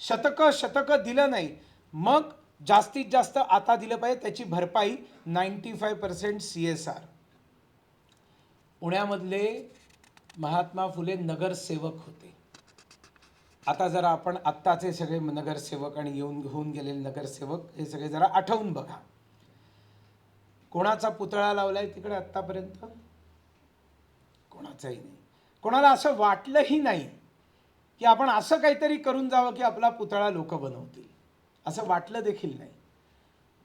शतकं दिलं नाही. मग जास्तीत जास्त आता दिलं पाहिजे, त्याची भरपाई 95% CSR. पुण्यामधले महात्मा फुले नगरसेवक होते. आता जरा आपण आत्ताचे सगळे नगरसेवक आणि होऊन गेलेले नगरसेवक हे सगळे जरा आठवून बघा. कोणाचा पुतळा लावलाय तिकडे आत्तापर्यंत? कोणाचाही नाही. कोणाला असं वाटलंही नाही की आपण असं काहीतरी करून जावं की आपला पुतळा लोक बनवतील, असं वाटलं देखील नाही.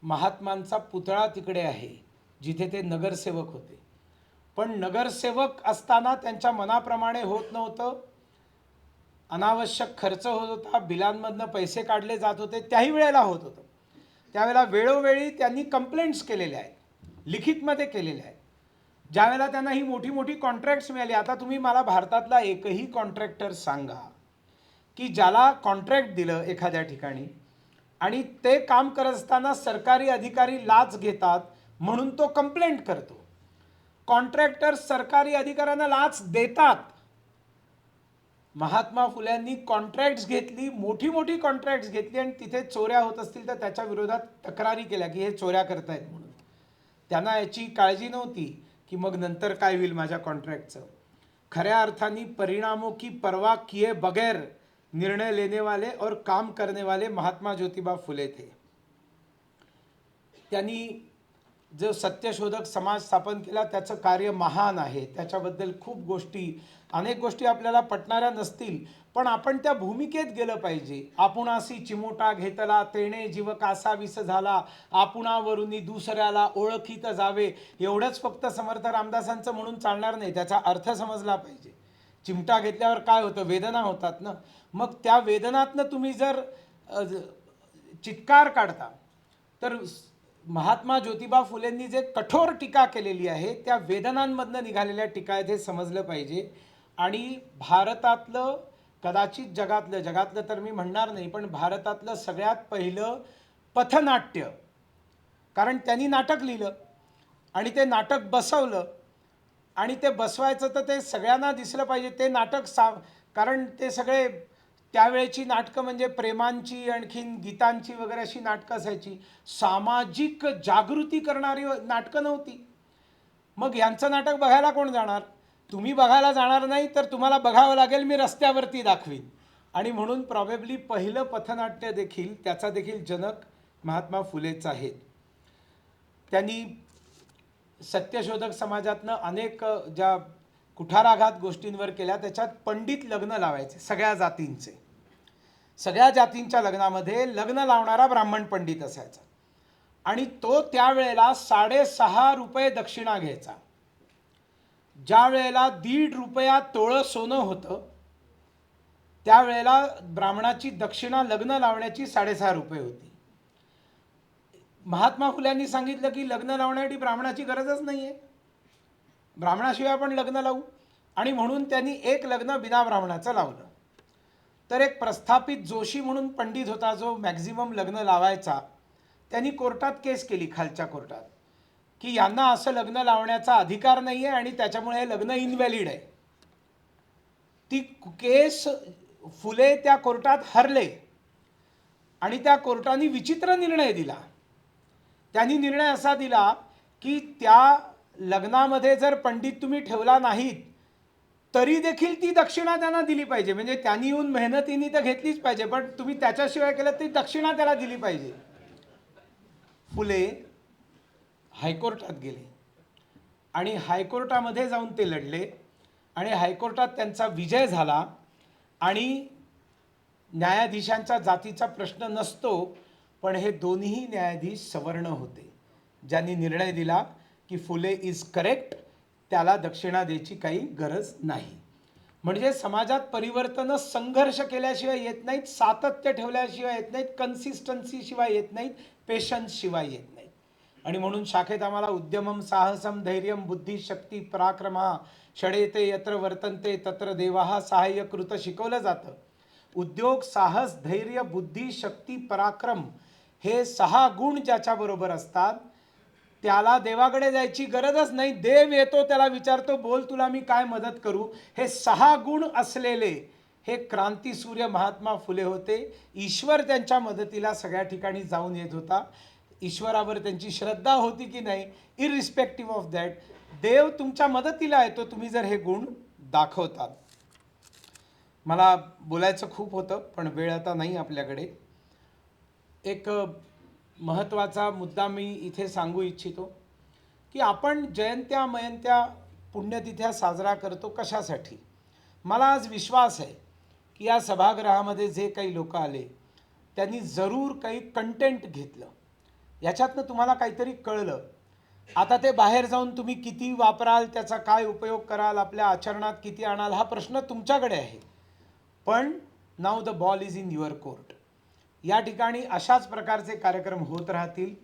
महात्मांचा पुतळा तिकडे आहे जिथे ते नगरसेवक होते. पण नगरसेवक असताना त्यांच्या मनाप्रमाणे होत नव्हतं. अनावश्यक खर्च होत होता, बिलांमधनं पैसे काढले जात होते. त्याही वेळेला होत होतं. त्यावेळेला वेळोवेळी त्यांनी कंप्लेंट्स केलेल्या आहेत, लिखितमध्ये केलेल्या आहेत. ज्यावेळेला त्यांना ही मोठी मोठी कॉन्ट्रॅक्ट्स मिळाली. आता तुम्ही मला भारतातला एकही कॉन्ट्रॅक्टर सांगा की ज्याला कॉन्ट्रॅक्ट दिलं एखाद्या ठिकाणी आणि ते काम करत असताना सरकारी अधिकारी लाच घेतात म्हणून तो कंप्लेंट करतो. कॉन्ट्रॅक्टर सरकारी अधिकाऱ्यांना लाच देतात. महात्मा फुल्यांनी कॉन्ट्रॅक्ट्स घेतली, मोठी मोठी कॉन्ट्रॅक्ट्स घेतली आणि तिथे चोऱ्या होत असतील तर त्याच्या विरोधात तक्रारी केल्या की हे चोऱ्या करतायत म्हणून. त्यांना याची काळजी नव्हती की मग नंतर काय होईल माझ्या कॉन्ट्रॅक्टचं. खऱ्या अर्थाने परिणामों की परवाह किए बगैर निर्णय लेने वाले और काम करने वाले महात्मा ज्योतिबा फुले थे। त्यांनी जो सत्यशोधक समाज स्थापन केला त्याचं कार्य महान आहे। त्याच्याबद्दल खूप गोष्टी, अनेक गोष्टी आपल्याला पटणाऱ्या नसतील, पण आपण त्या भूमिकेत गेलं पाहिजे। आपुणासी चिमोटा घेतला तेणे जीव कासा विस झाला, आपुणावरुनी दुसऱ्याला ओळखीत जावे, एवढंच फक्त समर्थ रामदासांचं म्हणून चालणार नाही, त्याचा अर्थ समजला पाहिजे। चिमटा घेतल्यावर काय होतं, वेदना होतात ना, मग त्या वेदनातनं तुम्ही जर चित्कार काढता तर महात्मा ज्योतिबा फुलेंनी जे कठोर टीका केलेली आहे त्या वेदनांमधनं निघालेल्या टीका आहेत हे समजलं पाहिजे। आणि भारतातलं, कदाचित जगातलं तर मी म्हणणार नाही, पण भारतातलं सगळ्यात पहिलं पथनाट्य, कारण त्यांनी नाटक लिहिलं आणि ते नाटक बसवलं आणि ते बसवायचं तर ते सगळ्यांना दिसलं पाहिजे ते नाटक कारण ते सगळे त्यावेळेची नाटकं म्हणजे प्रेमांची, आणखीन गीतांची वगैरे अशी नाटकं असायची, सामाजिक जागृती करणारी नाटकं नव्हती। मग यांचं नाटक बघायला कोण जाणार? तुम्ही बघायला जाणार नाही तर तुम्हाला बघावं लागेल, मी रस्त्यावरती दाखवीन। आणि म्हणून प्रॉबेबली पहिलं पथनाट्य देखील, त्याचा देखील जनक महात्मा फुलेच आहेत। त्यांनी सत्यशोधक समाजातनं अनेक ज्या कुठाराघात गोष्टींवर केल्या, त्याच्यात पंडित लग्न लावायचे सगळ्या जातींचे। सगळ्या जातींच्या लग्नामध्ये लग्न लावणारा ब्राह्मण पंडित असायचा आणि तो त्यावेळेला 6.5 रुपये दक्षिणा घ्यायचा। ज्या वेळेला 1.5 रुपया तोळं सोनं होतं त्यावेळेला ब्राह्मणाची दक्षिणा लग्न लावण्याची 6.5 रुपये होती। महात्मा फुल्यांनी सांगितलं की लग्न लावण्यासाठी ब्राह्मणाची गरजच नाही आहे, ब्राह्मणाशिवाय आपण लग्न लावू, आणि म्हणून त्यांनी एक लग्न बिना ब्राह्मणाचं लावलं। तर एक प्रस्थापित जोशी म्हणून पंडित होता जो मॅक्झिमम लग्न लावायचा, त्यांनी कोर्टात केस केली, खालच्या कोर्टात, की यांना असं लग्न लावण्याचा अधिकार नाही आहे आणि त्याच्यामुळे हे लग्न इनव्हॅलिड आहे। ती केस फुले त्या कोर्टात हरले आणि त्या कोर्टाने विचित्र निर्णय दिला। त्यांनी निर्णय असा दिला की त्या लग्नामध्ये जर पंडित तुम्ही ठेवला नाहीत तरी देखील ती दक्षिणा त्यांना दिली पाहिजे, म्हणजे त्यांनी येऊन मेहनतीने तर घेतलीच पाहिजे, पण तुम्ही त्याच्याशिवाय केलं ती दक्षिणा त्याला दिली पाहिजे। फुले हायकोर्टात गेले आणि हायकोर्टामध्ये जाऊन ते लढले आणि हायकोर्टात त्यांचा विजय झाला। आणि न्यायाधीशांच्या जातीचा प्रश्न नसतो, पण हे दोन्ही न्यायाधीश सवर्ण होते, ज्यांनी निर्णय दिला की फुले इज करेक्ट, त्याला दक्षिणा द्यायची काही गरज नाही। म्हणजे समाजात परिवर्तन संघर्ष केल्याशिवाय येत नाहीत, सातत्य ठेवल्याशिवाय येत नाहीत, कन्सिस्टन्सी शिवाय येत नाहीत, पेशन्स शिवाय येत नाहीत। आणि म्हणून शाखेत आम्हाला उद्यमम साहसम धैर्यम बुद्धी शक्ती पराक्रमा षडेते यत्र वर्तन्ते तत्र देवाः सहाय्यकृत शिकवलं जातं। उद्योग, साहस, धैर्य, बुद्धी, शक्ती, पराक्रम हे 6 गुण ज्याच्याबरोबर असतात त्याला देवाकडे जायची गरजच नाही, देव येतो त्याला विचारतो, बोल तुला मी काय मदत करू। हे 6 गुण असलेले हे क्रांतीसूर्य महात्मा फुले होते। ईश्वर त्यांच्या मदतीला सगळ्या ठिकाणी जाऊन येत होता। ईश्वरावर त्यांची श्रद्धा होती की नाही, इररिस्पेक्टिव्ह ऑफ दॅट, देव तुमच्या मदतीला येतो तुम्ही जर हे गुण दाखवतात। मला बोलायचं खूप होतं पण वेळ आता नाही आपल्याकडे। एक महत्त्वाचा मुद्दा मी इथे सांगू इच्छितो की आपण जयंत्या मयंत्या पुण्यतिथ्या साजरा करतो कशासाठी? मला आज विश्वास आहे की या सभागृहामध्ये जे काही लोक आले त्यांनी जरूर काही कंटेंट घेतलं, याच्यातनं तुम्हाला काहीतरी कळलं। आता ते बाहेर जाऊन तुम्ही किती वापराल, त्याचा काय उपयोग कराल, आपल्या आचरणात किती आणाल, हा प्रश्न तुमच्याकडे आहे, पण now the ball is in your court. या ठिकाणी अशाच प्रकारचे कार्यक्रम होत राहतील।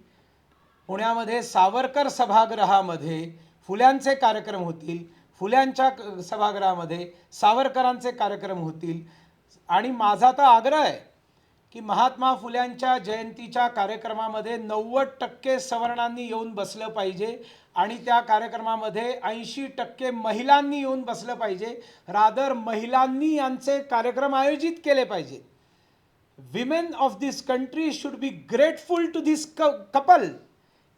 पुण्यामध्ये सावरकर सभागृहामध्ये फुल्यांचे कार्यक्रम होतील, फुल्यांच्या सभागृहामध्ये सावरकरांचे कार्यक्रम होतील। आणि माझा तर आग्रह आहे की महात्मा फुल्यांच्या जयंतीच्या कार्यक्रमामध्ये 90% सवर्णांनी येऊन बसलं पाहिजे आणि त्या कार्यक्रमामध्ये 80% महिलांनी येऊन बसलं पाहिजे। रादर महिलांनी यांचे कार्यक्रम आयोजित केले पाहिजे। Women of this country should be grateful to this couple.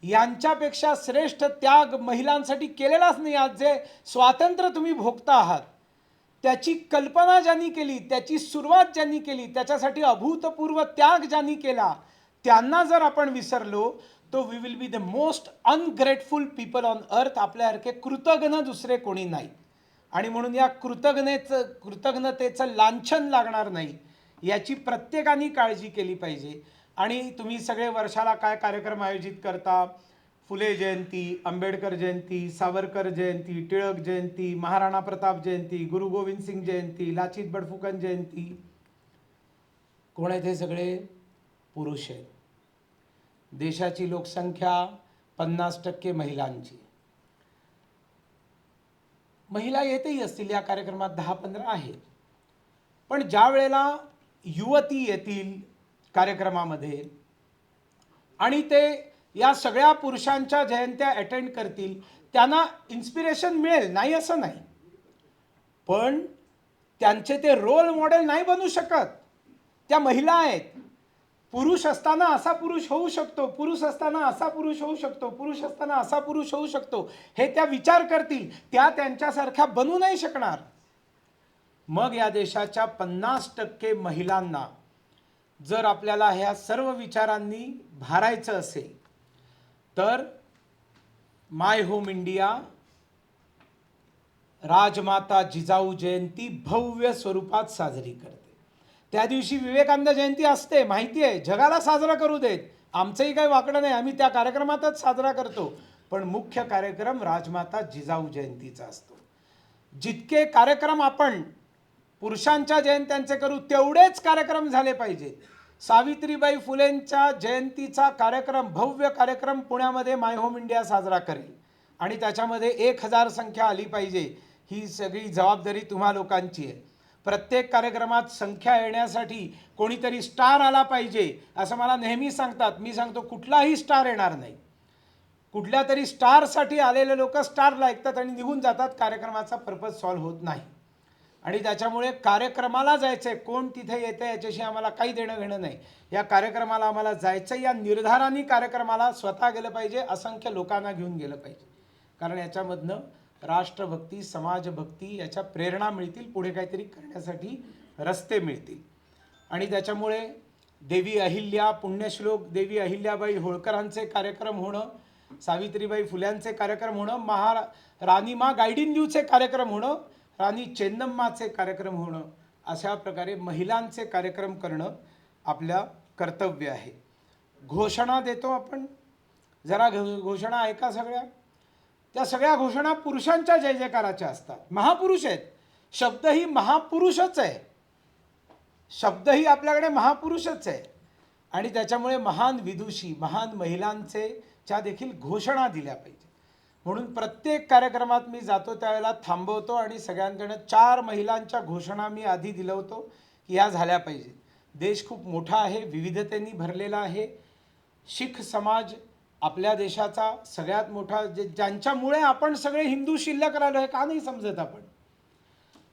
यांच्यापेक्षा श्रेष्ठ त्याग महिलांसाठी केलेलाच नाही। आज जे स्वातंत्र्य तुम्ही भोगता आहात त्याची कल्पना ज्यांनी केली, त्याची सुरुवात ज्यांनी केली, त्याच्यासाठी अभूतपूर्व त्याग ज्यांनी केला, त्यांना जर आपण विसरलो तो we will be the most ungrateful people on earth. आपल्यासारखे कृतज्ञ दुसरे कोणी नाही. आणि म्हणून या कृतज्ञतेचं लांछन लागणार नाही याची प्रत्येकाने काळजी केली पाहिजे. आणि तुम्ही सगळे वर्षाला काय कार्यक्रम आयोजित करता, फुले जयंती, आंबेडकर जयंती, सावरकर जयंती, टिळक जयंती, महाराणा प्रताप जयंती, गुरु गोविंद सिंग जयंती, लाचित बडफुकन जयंती. कोण आहेत हे सगळे? पुरुष आहेत. देशाची लोकसंख्या 50% महिलांची. महिला येतेही असतील या कार्यक्रमात, 10-15 आहेत. पण ज्या वेळेला युवती येतील कार्यक्रमामध्ये आणि ते या सगळ्या पुरुषांच्या जयंत्या अटेंड करतील, त्यांना इन्स्पिरेशन मिळेल, नाही असं नाही. पण त्यांचे ते रोल मॉडेल नाही बनू शकत. त्या महिला आहेत. पुरुष असताना असा पुरुष होऊ शकतो, पुरुष असताना असा पुरुष होऊ शकतो, पुरुष असताना असा पुरुष होऊ शकतो, हे त्या विचार करतील. त्या त्यांच्यासारख्या बनू नाही शकणार. मग या देशाच्या 50% महिलांना जर आपल्याला ह्या सर्व विचारांनी भारायचं असेल तर माय होम इंडिया राजमाता जिजाऊ जयंती भव्य स्वरूपात साजरी करते. त्या दिवशी विवेकानंद जयंती असते, माहिती आहे, जगाला साजरा करू देत, आमचंही काही वाकडं नाही, आम्ही त्या कार्यक्रमातच साजरा करतो. पण मुख्य कार्यक्रम राजमाता जिजाऊ जयंतीचा असतो. जितके कार्यक्रम आपण पुरुषांच्या जयंत्यांचे करू तेवढेच कार्यक्रम झाले पाहिजेत. सावित्रीबाई फुलेंच्या जयंतीचा कार्यक्रम, भव्य कार्यक्रम पुण्यामध्ये माय होम इंडिया साजरा करेल आणि त्याच्यामध्ये 1000 संख्या आली पाहिजे. ही सगळी जबाबदारी तुम्हा लोकांची आहे. प्रत्येक कार्यक्रमात संख्या येण्यासाठी कोणीतरी स्टार आला पाहिजे असं मला नेहमी सांगतात. मी सांगतो कुठलाही स्टार येणार नाही. कुठल्या तरी स्टारसाठी आलेले लोक स्टारला ऐकतात आणि निघून जातात. कार्यक्रमाचा पर्पज सॉल्व्ह होत नाही. आणि त्याच्यामुळे कार्यक्रमाला जायचं आहे, कोण तिथे येतं याच्याशी आम्हाला काही देणं घेणं नाही. या कार्यक्रमाला आम्हाला जायचं, या निर्धाराने कार्यक्रमाला स्वतः गेलं पाहिजे, असंख्य लोकांना घेऊन गेलं पाहिजे. कारण याच्यामधनं राष्ट्रभक्ती, समाजभक्ती याच्या प्रेरणा मिळतील, पुढे काहीतरी करण्यासाठी रस्ते मिळतील. आणि त्याच्यामुळे देवी अहिल्या, पुण्यश्लोक देवी अहिल्याबाई होळकरांचे कार्यक्रम होणं, सावित्रीबाई फुल्यांचे कार्यक्रम होणं, राणीमा गायडिन्यूचे कार्यक्रम होणं, राणी चेन्नम्माचे कार्यक्रम होणं, अशा प्रकारे महिलांचे कार्यक्रम करणं आपल्या कर्तव्य आहे. घोषणा देतो आपण, जरा घोषणा ऐका सगळ्या. त्या सगळ्या घोषणा पुरुषांच्या जय जयकाराच्या असतात. महापुरुष आहेत. शब्दही महापुरुषच आहे. शब्दही आपल्याकडे महापुरुषच आहे. आणि त्याच्यामुळे महान विदुषी, महान महिलांचे च्या देखील घोषणा दिल्या पाहिजे. म्हणून प्रत्येक कार्यक्रमात मी जातो त्यावेळेला थांबवतो आणि सगळ्यांकडनं 4 महिलांच्या घोषणा मी आधी दिलवतो की ह्या झाल्या पाहिजेत. देश खूप मोठा आहे, विविधतेने भरलेला आहे. शीख समाज आपल्या देशाचा सगळ्यात मोठा, ज्यांच्यामुळे आपण सगळे हिंदू शिल्लक राहिलो, हे का नाही समजत आपण.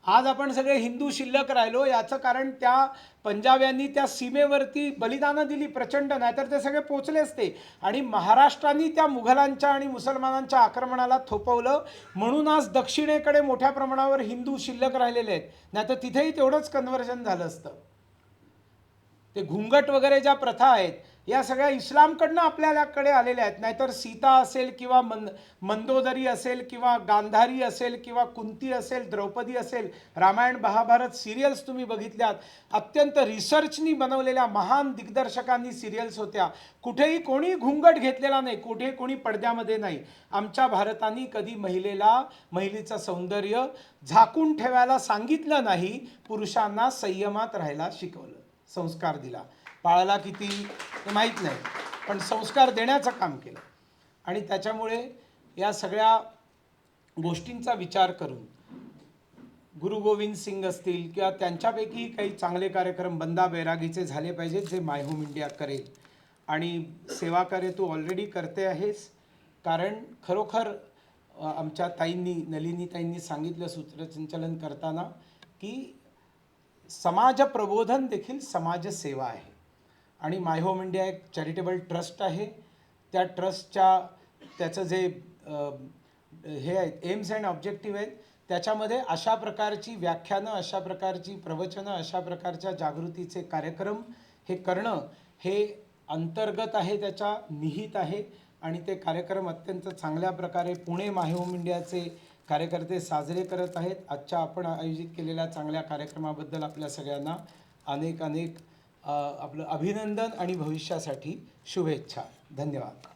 आज आपण सगळे हिंदू शिल्लक राहिलो याचं कारण त्या पंजाब्यांनी त्या सीमेवरती बलिदानं दिली प्रचंड, नाहीतर ते सगळे पोचले असते. आणि महाराष्ट्राने त्या मुघलांच्या आणि मुसलमानांच्या आक्रमणाला थोपवलं, म्हणून आज दक्षिणेकडे मोठ्या प्रमाणावर हिंदू शिल्लक राहिलेले आहेत. नाहीतर तिथेही तेवढंच कन्व्हर्जन झालं असतं. ते घुंगट वगैरे ज्या प्रथा आहेत या सगळ्या इस्लामकडनं आपल्याकडे आलेल्या आहेत. नाहीतर सीता असेल किंवा मंदोदरी असेल किंवा गांधारी असेल किंवा कुंती असेल, द्रौपदी असेल, रामायण महाभारत सिरियल्स तुम्ही बघितल्यात, अत्यंत रिसर्चनी बनवलेल्या महान दिग्दर्शकांनी सिरियल्स होत्या. कुठेही कोणी घुंगट घेतलेला नाही, कुठे कोणी पडद्यामध्ये नाही. आमच्या भारताने कधी महिलेचं सौंदर्य झाकून ठेवायला सांगितलं नाही, पुरुषांना संयमात राहायला शिकवलं, संस्कार दिला. पाळला किती हे माहीत नाही, पण संस्कार देण्याचं काम केलं. आणि त्याच्यामुळे या सगळ्या गोष्टींचा विचार करून गुरु गोविंद सिंग असतील किंवा त्यांच्यापैकी काही चांगले कार्यक्रम बंदा बैरागीचे झाले पाहिजेत, जे माय होम इंडिया करेल. आणि सेवा कार्य तू ऑलरेडी करते आहेस. कारण खरोखर आमच्या ताईंनी, नलिनी ताईंनी सांगितलं सूत्रसंचालन करताना की समाज प्रबोधन देखील समाजसेवा आहे. आणि माय होम इंडिया एक चॅरिटेबल ट्रस्ट आहे. त्या ट्रस्टच्या त्याचं जे हे आहेत एम्स अँड ऑब्जेक्टिव्ह आहेत त्याच्यामध्ये अशा प्रकारची व्याख्यानं, अशा प्रकारची प्रवचनं, अशा प्रकारच्या जागृतीचे कार्यक्रम हे करणं हे अंतर्गत आहे, त्याच्या निहित आहे. आणि ते कार्यक्रम अत्यंत चांगल्या प्रकारे पुणे मायहोम इंडियाचे कार्यकर्ते साजरे करत आहेत. आजच्या आपण आयोजित केलेल्या चांगल्या कार्यक्रमाबद्दल आपल्या सगळ्यांना अनेक अनेक आपलं अभिनंदन आणि भविष्यासाठी शुभेच्छा. धन्यवाद.